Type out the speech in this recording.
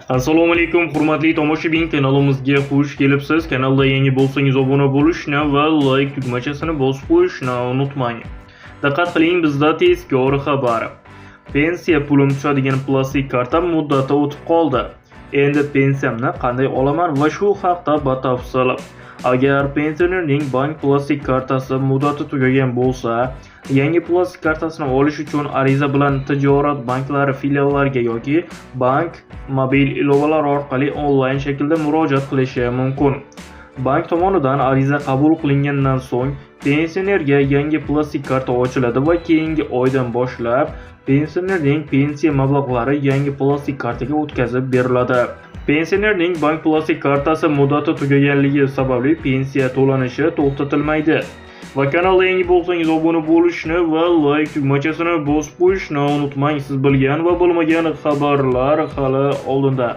Assalomu alaykum, hurmatli tomoshabin, kanalimizga xush kelibsiz. Kanalda yangi bo'lsangiz obuna bo'lishni va like tugmachasini bosib qo'yishni unutmang. Diqqat qiling, bizda tezkor xabar. Pensiya pulim tushadigan plastik karta muddati o'tib qoldi. Endi pensiyamni qanday olaman va shu haqda batafsil. Agar pensionerning bank plastik kartasi muddati tugagan bo'lsa, yangi plastik kartasini olish uchun ariza bilan tijorat banklari filiallariga yoki bank mobil ilovalar orqali onlayn shaklda murojaat qilishi mumkin. Bank tomonidan ariza qabul qilingandan so'ng pensionerga yangi plastik karta ochiladi va keyingi oydan boshlab pensionerning pensiya mablag'lari yangi plastik kartaga o'tkazib beriladi. Pensionerning bank plastik kartasi muddati tugaganligi sababli pensiya to'lanishi to'xtatilmaydi. Va kanalga yangi bo'lsangiz obuna bo'lishni va like tugmachasini bosib qo'yishni unutmang. Siz bilgan va bilmagan xabarlar hali oldinda.